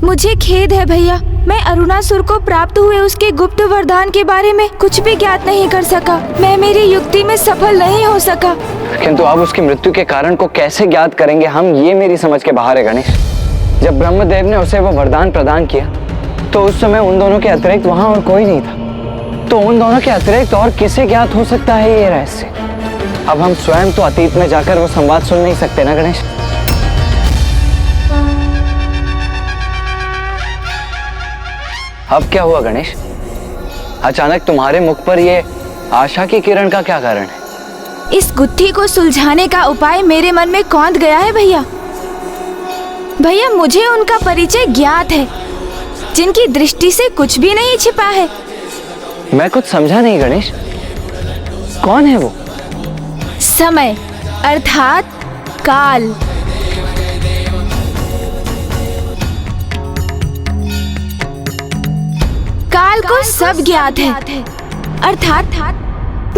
मुझे खेद है भैया, मैं अरुणासुर को प्राप्त हुए उसके गुप्त वरदान के बारे में कुछ भी ज्ञात नहीं कर सका। मैं मेरी युक्ति में सफल नहीं हो सका। किंतु अब उसकी मृत्यु के कारण को कैसे ज्ञात करेंगे हम, ये मेरी समझ के बाहर है गणेश। जब ब्रह्मदेव ने उसे वो वरदान प्रदान किया तो उस समय उन दोनों के अतिरिक्त वहां और कोई नहीं था। तो उन दोनों के अतिरिक्त और किसे ज्ञात हो सकता है ये रहस्य? अब हम स्वयं तो अतीत में जाकर वो संवाद सुन नहीं सकते ना गणेश। अब क्या हुआ गणेश? अचानक तुम्हारे मुख पर ये आशा की किरण का क्या कारण है? इस गुत्थी को सुलझाने का उपाय मेरे मन में कौंध गया है भैया। भैया मुझे उनका परिचय ज्ञात है, जिनकी दृष्टि से कुछ भी नहीं छिपा है। मैं कुछ समझा नहीं गणेश, कौन है वो? समय अर्थात काल। काल को सब ज्ञात है, अर्थात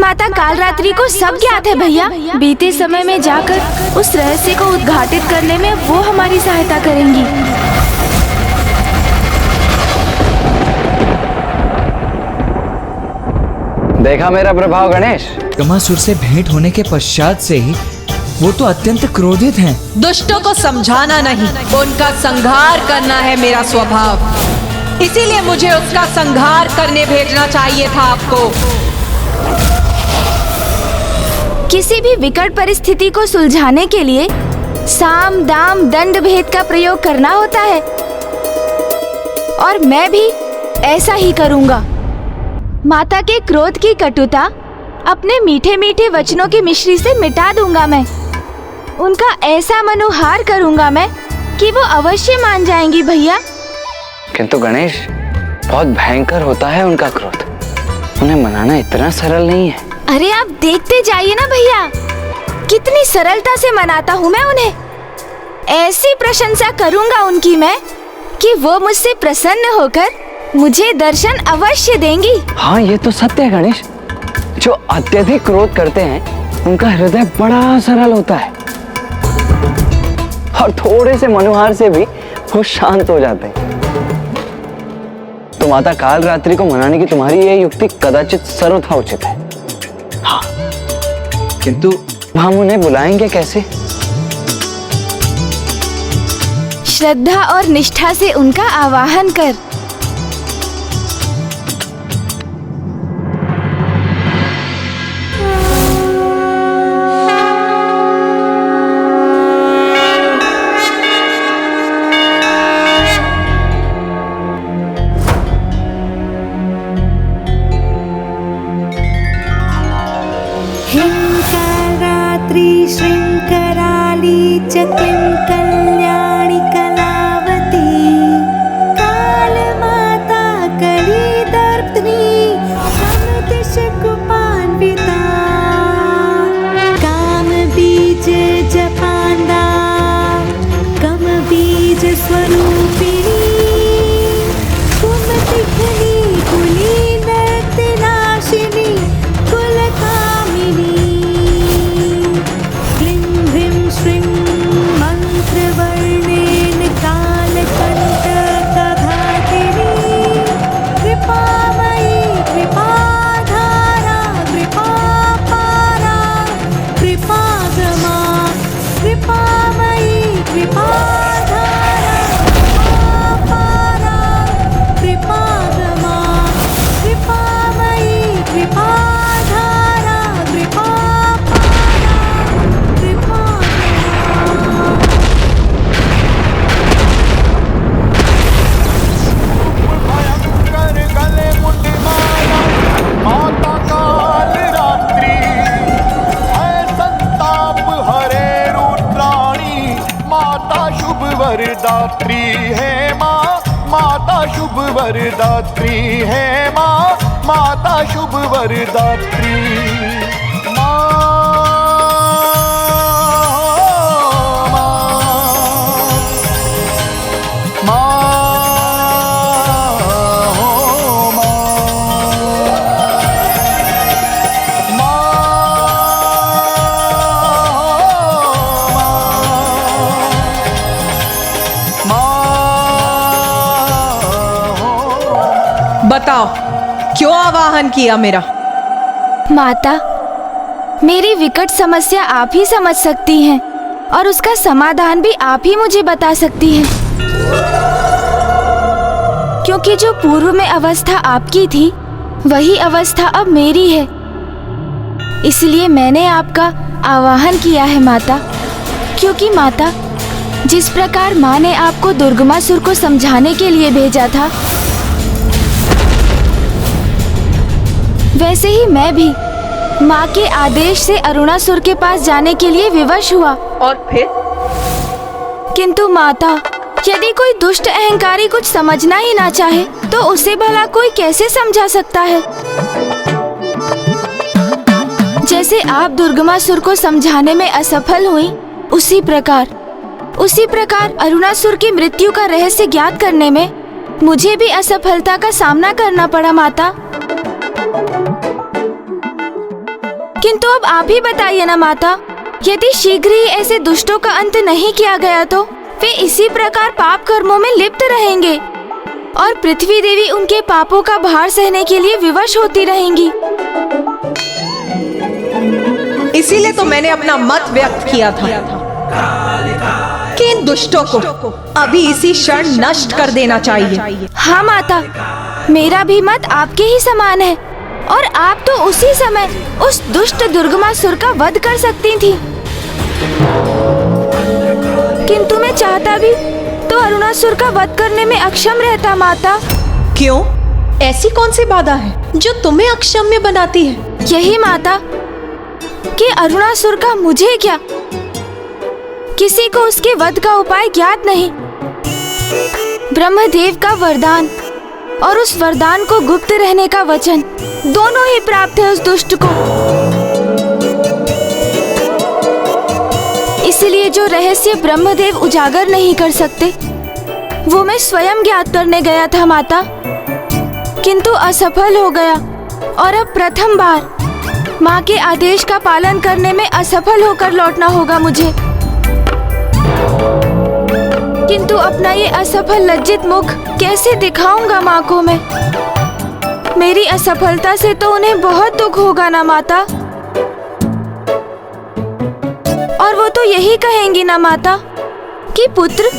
माता कालरात्रि को सब ज्ञात है भैया। बीते समय में जाकर उस रहस्य को उद्घाटित करने में वो हमारी सहायता करेंगी। देखा मेरा प्रभाव गणेश? ब्रह्मासुर से भेंट होने के पश्चात से ही वो तो अत्यंत क्रोधित हैं। दुष्टों को समझाना नहीं, उनका संहार करना है मेरा स्वभाव। इसीलिए मुझे उसका संहार करने भेजना चाहिए था आपको। किसी भी विकट परिस्थिति को सुलझाने के लिए साम दाम दंड भेद का प्रयोग करना होता है, और मैं भी ऐसा ही करूंगा। माता के क्रोध की कटुता अपने मीठे मीठे वचनों की मिश्री से मिटा दूंगा मैं। उनका ऐसा मनोहार करूंगा मैं कि वो अवश्य मान जाएंगी भैया। किंतु गणेश, बहुत भयंकर होता है उनका क्रोध, उन्हें मनाना इतना सरल नहीं है। अरे आप देखते जाइए ना भैया, कितनी सरलता से मनाता हूँ मैं उन्हें। ऐसी प्रशंसा करूंगा उनकी मैं कि वो मुझसे प्रसन्न होकर मुझे दर्शन अवश्य देंगी। हाँ, ये तो सत्य है गणेश। जो अत्यधिक क्रोध करते हैं उनका हृदय बड़ा सरल होता है, और थोड़े से मनोहार से भी वो शांत हो जाते हैं। तो माता कालरात्रि को मनाने की तुम्हारी ये युक्ति कदाचित सर्वथा उचित है। हाँ, किंतु हम उन्हें बुलाएंगे कैसे? श्रद्धा और निष्ठा से उनका आवाहन कर। श्रृंखराली च क्लीं कल्याणी कलावती कालमाता कलिदर्पिणी समदिशकुपान्विता कामबीज जपान्दा कमबीज स्वरूपिणी कुमतिघ्नी कुलीनर्तिनाशिनी कुलकामिनी मंत्रवर्णेन कालकंटकघातिनी कृपामयी कृपाधारा कृपापारा कृपागमा कृपामयी कृपाधारा कृपापारा कृपागमा कृपामयी कृपाधारा कृपापारा कृपा। माता कालरात्रि है संताप हरे रुद्राणी, माता शुभ वरदात्री है माँ, माता शुभ वरदात्री है माँ, माता शुभ वरदात्री बताओ, क्यों आवाहन किया मेरा? माता, मेरी विकट समस्या आप ही समझ सकती हैं और उसका समाधान भी आप ही मुझे बता सकती हैं। क्योंकि जो पूर्व में अवस्था आपकी थी, वही अवस्था अब मेरी है। इसलिए मैंने आपका आवाहन किया है माता। क्योंकि माता, जिस प्रकार माँ ने आपको दुर्गमासुर को समझाने के लिए भेजा था, वैसे ही मैं भी माँ के आदेश से अरुणासुर के पास जाने के लिए विवश हुआ। और फिर? किंतु माता, यदि कोई दुष्ट अहंकारी कुछ समझना ही ना चाहे, तो उसे भला कोई कैसे समझा सकता है? जैसे आप दुर्गमासुर को समझाने में असफल हुई, उसी प्रकार अरुणासुर की मृत्यु का रहस्य ज्ञात करने में मुझे भी असफलता का सामना करना पड़ा माता। किंतु अब आप ही बताइए ना माता, यदि शीघ्र ही ऐसे दुष्टों का अंत नहीं किया गया तो वे इसी प्रकार पाप कर्मों में लिप्त रहेंगे और पृथ्वी देवी उनके पापों का भार सहने के लिए विवश होती रहेंगी। इसीलिए तो मैंने अपना मत व्यक्त किया था कि इन दुष्टों को अभी इसी क्षण नष्ट कर देना चाहिए। हाँ माता, मेरा भी मत आपके ही समान है और आप तो उसी समय उस दुष्ट दुर्गमासुर का वध कर सकती थी। किंतु मैं चाहता भी तो अरुणासुर का वध करने में अक्षम रहता माता। क्यों? ऐसी कौन सी बाधा है जो तुम्हें अक्षम्य बनाती है? यही माता कि अरुणासुर का मुझे क्या, किसी को उसके वध का उपाय ज्ञात नहीं। ब्रह्मदेव का वरदान और उस वरदान को गुप्त रहने का वचन दोनों ही प्राप्त है उस दुष्ट को। इसलिए जो रहस्य ब्रह्मदेव उजागर नहीं कर सकते, वो मैं स्वयं ज्ञात करने गया था माता, किंतु असफल हो गया और अब प्रथम बार माँ के आदेश का पालन करने में असफल होकर लौटना होगा मुझे। किंतु अपना ये असफल लज्जित मुख कैसे दिखाऊंगा माँ को मैं? मेरी असफलता से तो उन्हें बहुत दुख होगा ना माता। और वो तो यही कहेंगी ना माता कि पुत्र,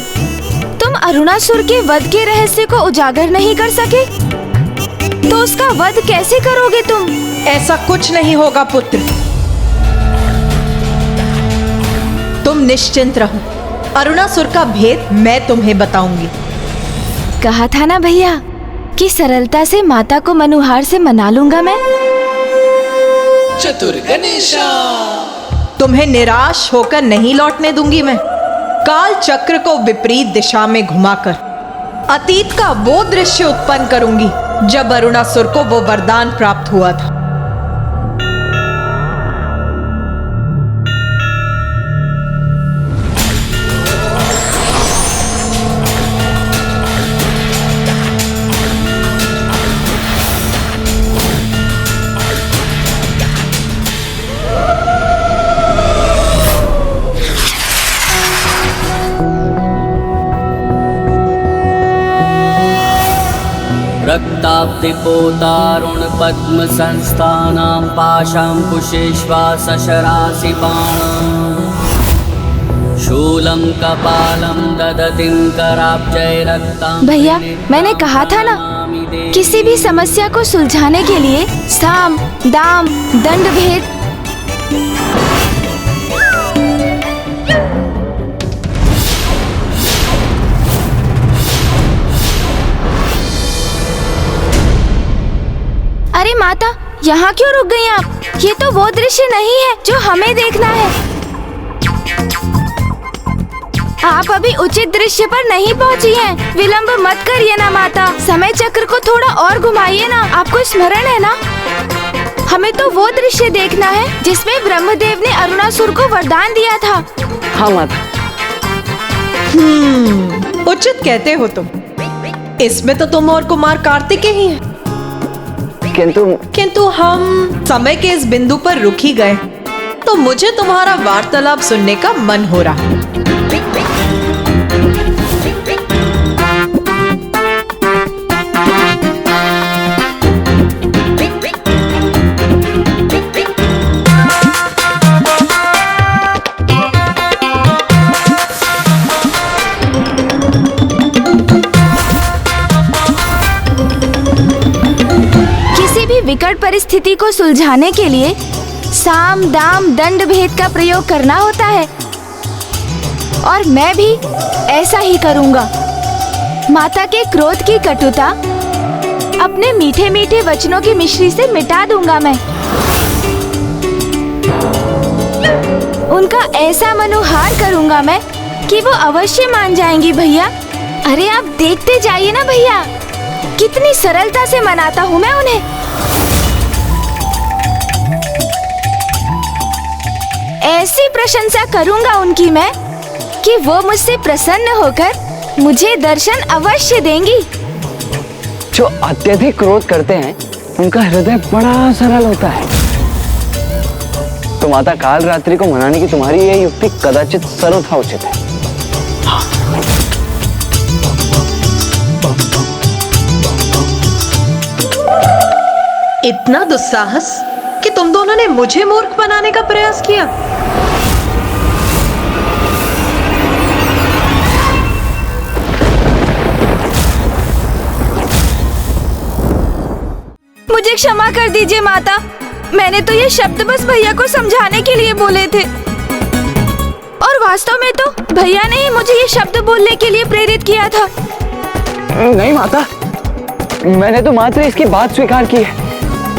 तुम अरुणासुर के वध के रहस्य को उजागर नहीं कर सके, तो उसका वध कैसे करोगे तुम? ऐसा कुछ नहीं होगा पुत्र, तुम निश्चिंत रहो। अरुणासुर का भेद मैं तुम्हें बताऊंगी। कहा था ना भैया कि सरलता से माता को मनुहार से मना लूंगा मैं। चतुर गणेशा, तुम्हें निराश होकर नहीं लौटने दूंगी मैं। काल चक्र को विपरीत दिशा में घुमाकर अतीत का वो दृश्य उत्पन्न करूंगी जब अरुणासुर को वो वरदान प्राप्त हुआ था। रक्ताब्धिपोतारुण पद्म संस्थानां पाशांकुशेष्वा सशरासि बाणं शूलं कपालं ददतिं कराब्जै रक्तां। भैया, मैंने कहा था ना, किसी भी समस्या को सुलझाने के लिए साम, दाम, दंड भेद अरे माता, यहाँ क्यों रुक गई आप? ये तो वो दृश्य नहीं है जो हमें देखना है। आप अभी उचित दृश्य पर नहीं पहुँची हैं। विलंब मत करिए ना माता, समय चक्र को थोड़ा और घुमाइए ना। आपको स्मरण है ना, हमें तो वो दृश्य देखना है जिसमें ब्रह्मदेव ने अरुणासुर को वरदान दिया था। हाँ माता। उचित कहते हो तुम। इसमें तो तुम और कुमार कार्तिकेय ही हैं। किंतु हम समय के इस बिंदु पर रुक ही गए, तो मुझे तुम्हारा वार्तालाप सुनने का मन हो रहा। विकट परिस्थिति को सुलझाने के लिए साम दाम दंड भेद का प्रयोग करना होता है और मैं भी ऐसा ही करूंगा। माता के क्रोध की कटुता अपने मीठे मीठे वचनों की मिश्री से मिटा दूंगा मैं। उनका ऐसा मनोहार करूंगा मैं कि वो अवश्य मान जाएंगी भैया। अरे आप देखते जाइए ना भैया, कितनी सरलता से मनाता हूँ मैं उन्हें। ऐसी प्रशंसा करूंगा उनकी मैं कि वो मुझसे प्रसन्न होकर मुझे दर्शन अवश्य देंगी। जो अत्यधिक क्रोध करते हैं उनका हृदय बड़ा सरल होता है। तो माता काल रात्रि को मनाने की तुम्हारी यह युक्ति कदाचित सर्वथा उचित है। इतना दुस्साहस कि तुम दोनों ने मुझे मूर्ख बनाने का प्रयास किया। मुझे क्षमा कर दीजिए माता, मैंने तो ये शब्द बस भैया को समझाने के लिए बोले थे और वास्तव में तो भैया ने ही मुझे ये शब्द बोलने के लिए प्रेरित किया था। नहीं माता, मैंने तो मात्र इसकी बात स्वीकार की है।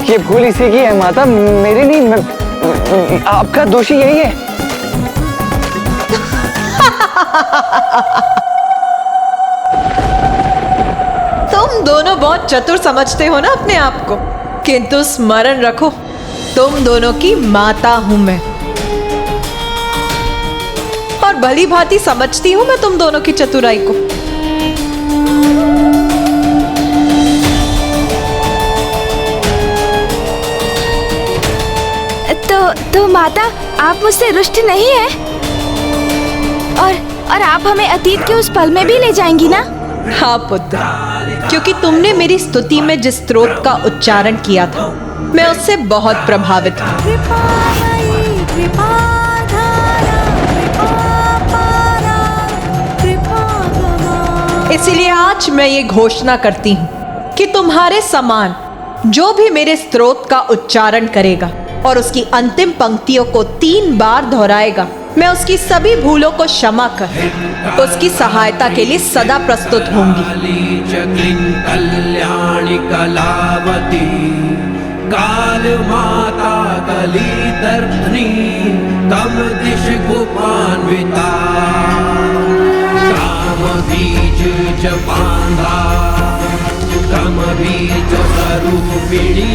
ये भूल इसी की है माता, मेरे नहीं। आपका दोषी यही है। तुम दोनों बहुत चतुर समझते हो ना अपने आप को, किंतु स्मरण रखो तुम दोनों की माता हूं मैं और भली भांति समझती हूं मैं तुम दोनों की चतुराई को। तो माता आप मुझसे रुष्ट नहीं है और आप हमें अतीत के उस पल में भी ले जाएंगी ना? हाँ पुत्र, क्योंकि तुमने मेरी स्तुति में जिस स्तोत्र का उच्चारण किया था मैं उससे बहुत प्रभावित हूँ। कृपामयी कृपाधारा कृपापारा कृपागमा। इसलिए आज मैं ये घोषणा करती हूँ कि तुम्हारे समान जो भी मेरे स्तोत्र का उच्चारण करेगा और उसकी अंतिम पंक्तियों को 3 बार दोहराएगा, मैं उसकी सभी भूलों को क्षमा कर उसकी सहायता के लिए सदा प्रस्तुत होंगी। कल्याणी कलावती काल माता कली दर्पणी तम दिश गोपान्विता काम बीज जपांधा तम बीज स्वरूपिणी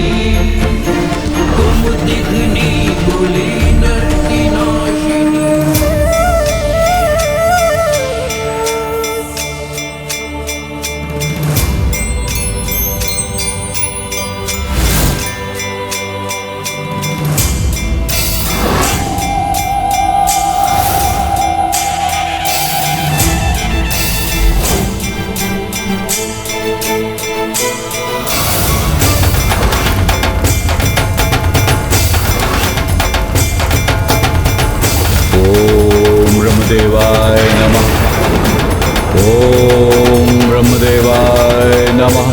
तुम दिग्नी कुलीन नाशिनी। ब्रह्मदेवाय नमः। ओम ब्रह्मदेवाय नमः।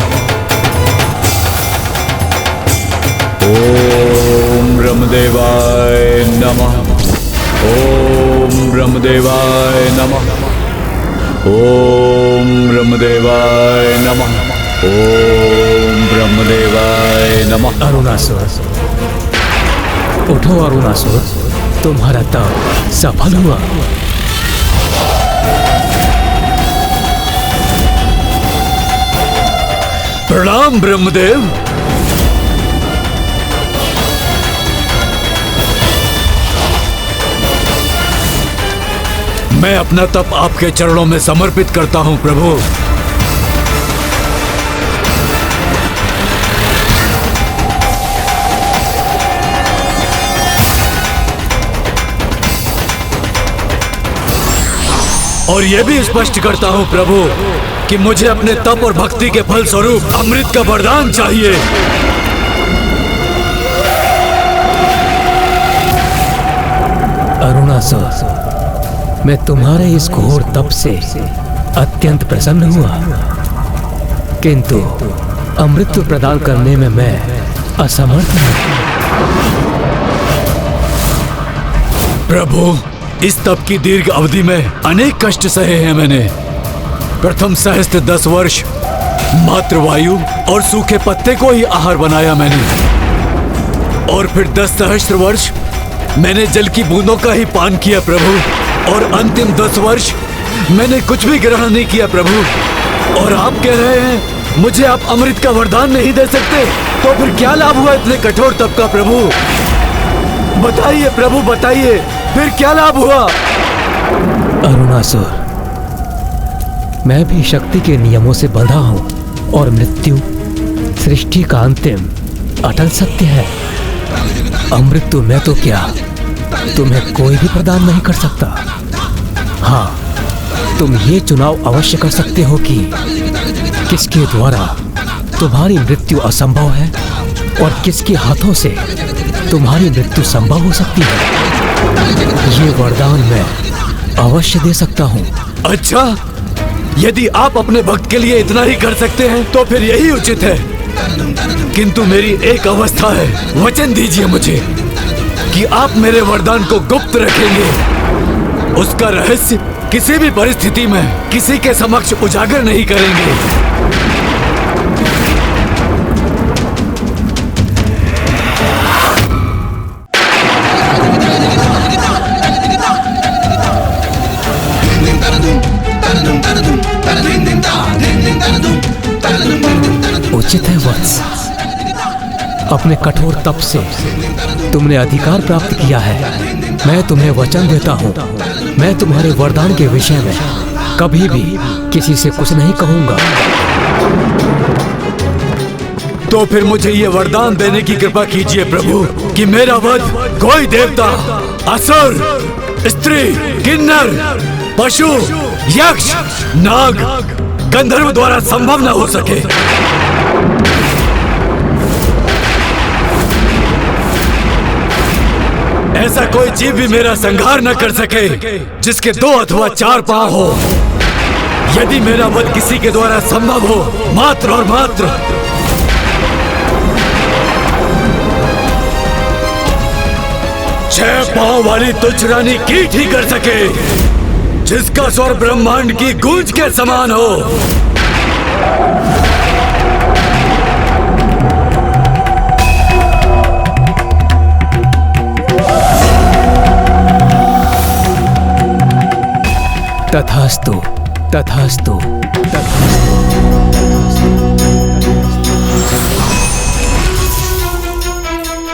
ओम ब्रह्मदेवाय नमः। ओम ब्रह्मदेवाय नमः। ओम ब्रह्मदेवाय नमः। ओम ब्रह्मदेवाय नमः। अरुणासुर, उठो अरुणासुर, तुम्हारा तप सफल हुआ। प्रणाम ब्रह्मदेव। मैं अपना तप आपके चरणों में समर्पित करता हूं प्रभु। और यह भी स्पष्ट करता हूं प्रभु कि मुझे अपने तप और भक्ति के फल स्वरूप अमृत का वरदान चाहिए। अरुणासुर, मैं तुम्हारे इस घोर तप से अत्यंत प्रसन्न हुआ, किंतु अमृत प्रदान करने में मैं असमर्थ हैं। प्रभु, इस तप की दीर्घ अवधि में अनेक कष्ट सहे हैं मैंने। प्रथम सहस्त्र 10 वर्ष मात्र वायु और सूखे पत्ते को ही आहार बनाया मैंने, और फिर 10 सहस्त्र वर्ष मैंने जल की बूंदों का ही पान किया प्रभु, और अंतिम 10 वर्ष मैंने कुछ भी ग्रहण नहीं किया प्रभु। और आप कह रहे हैं मुझे आप अमृत का वरदान नहीं दे सकते, तो फिर क्या लाभ हुआ इतने कठोर तप का प्रभु? बताइए प्रभु, बताइए, फिर क्या लाभ हुआ? अरुणासुर, मैं भी शक्ति के नियमों से बंधा हूं, और मृत्यु सृष्टि का अंतिम अटल सत्य है। अमृत तो मैं तो क्या, तुम्हें कोई भी प्रदान नहीं कर सकता। हाँ, तुम ये चुनाव अवश्य कर सकते हो कि किसके द्वारा तुम्हारी मृत्यु असंभव है और किसके हाथों से तुम्हारी मृत्यु संभव हो सकती है। ये वरदान मैं अवश्य दे सकता हूँ। अच्छा, यदि आप अपने भक्त के लिए इतना ही कर सकते हैं तो फिर यही उचित है, किंतु मेरी एक अवस्था है। वचन दीजिए मुझे कि आप मेरे वरदान को गुप्त रखेंगे, उसका रहस्य किसी भी परिस्थिति में किसी के समक्ष उजागर नहीं करेंगे। उचित है वत्स, अपने कठोर तप से तुमने अधिकार प्राप्त किया है। मैं तुम्हें वचन देता हूँ, मैं तुम्हारे वरदान के विषय में कभी भी किसी से कुछ नहीं कहूंगा। तो फिर मुझे ये वरदान देने की कृपा कीजिए प्रभु कि मेरा वध कोई देवता, असुर, स्त्री, किन्नर, पशु, यक्ष, नाग, गंधर्व द्वारा संभव न हो सके। ऐसा कोई जीव भी मेरा संहार न कर सके जिसके 2 अथवा 4 पांव हो। यदि मेरा वध किसी के द्वारा संभव हो, मात्र और मात्र 6 पांव वाली तुच्छ रानी कीट ही कर सके, जिसका स्वर ब्रह्मांड की गूंज के समान हो। तथास्तु, तथास्तु,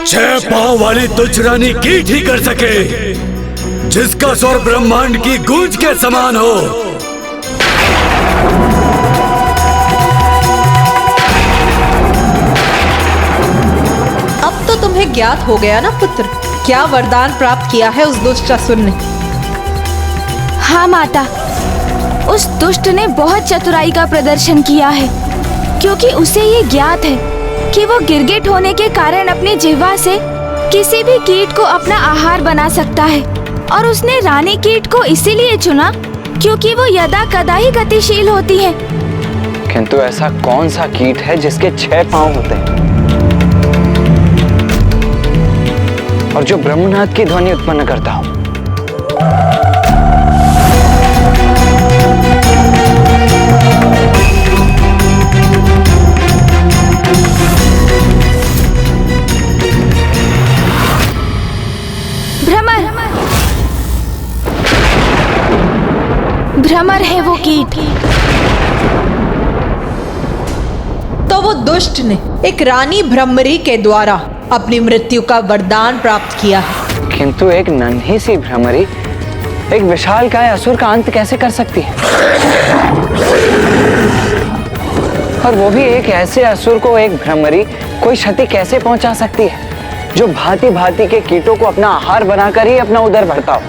छह पांव वाली तुच्छ रानी कीट ही कर सके, जिसका स्वर ब्रह्मांड की गूंज के समान हो। अब तो तुम्हें ज्ञात हो गया ना पुत्र, क्या वरदान प्राप्त किया है उस दुष्ट असुर ने? हाँ माता, उस दुष्ट ने बहुत चतुराई का प्रदर्शन किया है, क्योंकि उसे ये ज्ञात है कि वो गिरगिट होने के कारण अपनी जिह्वा से किसी भी कीट को अपना आहार बना सकता है, और उसने रानी कीट को इसीलिए चुना क्योंकि वो यदा कदा ही गतिशील होती है। किंतु ऐसा कौन सा कीट है जिसके 6 पांव होते हैं और जो ब्रह्मनाद की ध्वनि उत्पन्न करता हो? भ्रमर है वो कीट। तो वो दुष्ट ने एक रानी भ्रमरी के द्वारा अपनी मृत्यु का वरदान प्राप्त किया है। किंतु एक नन्ही सी भ्रमरी एक विशालकाय असुर का अंत कैसे कर सकती है? और वो भी एक ऐसे असुर को एक भ्रमरी कोई क्षति कैसे पहुंचा सकती है जो भांति भांति के कीटों को अपना आहार बनाकर ही अपना उदर भरता हो,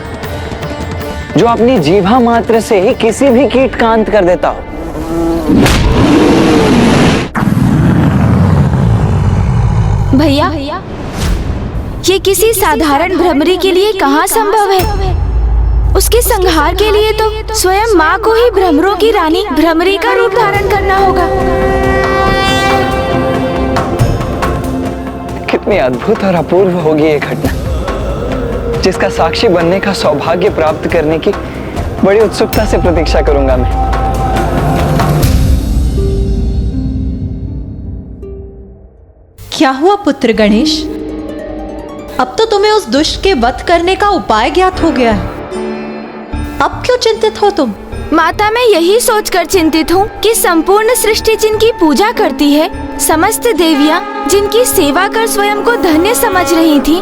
जो अपनी जीभा मात्र से ही किसी भी कीट का अंत कर देता हो। भैया, ये किसी साधारण भ्रमरी के लिए कहाँ संभव है? उसके संहार के लिए तो स्वयं माँ को ही भ्रमरों की रानी भ्रमरी का रूप धारण करना होगा। कितनी अद्भुत और अपूर्व होगी ये घटना, जिसका साक्षी बनने का सौभाग्य प्राप्त करने की बड़ी उत्सुकता से प्रतीक्षा करूंगा मैं। क्या हुआ पुत्र गणेश? अब तो तुम्हें उस दुष्ट के वध करने का उपाय ज्ञात हो गया है। अब क्यों चिंतित हो तुम? माता, मैं यही सोचकर चिंतित हूँ कि संपूर्ण सृष्टि जिनकी पूजा करती है, समस्त देवियाँ जिनकी सेवा कर स्वयं को धन्य समझ रही थी,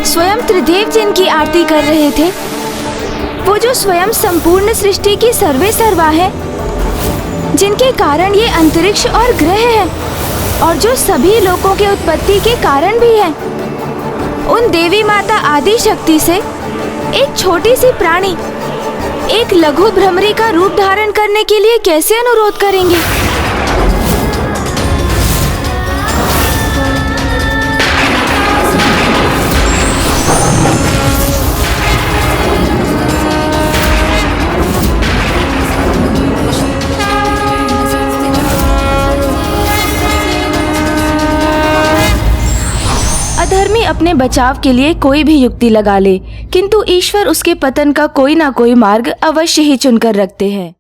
स्वयं त्रिदेव जिनकी आरती कर रहे थे, वो जो स्वयं संपूर्ण सृष्टि की सर्वे सर्वा है, जिनके कारण ये अंतरिक्ष और ग्रह है, और जो सभी लोगों के उत्पत्ति के कारण भी है, उन देवी माता आदि शक्ति से एक छोटी सी प्राणी, एक लघु भ्रमरी का रूप धारण करने के लिए कैसे अनुरोध करेंगे? अधर्मी अपने बचाव के लिए कोई भी युक्ति लगा ले, किंतु ईश्वर उसके पतन का कोई ना कोई मार्ग अवश्य ही चुनकर रखते हैं।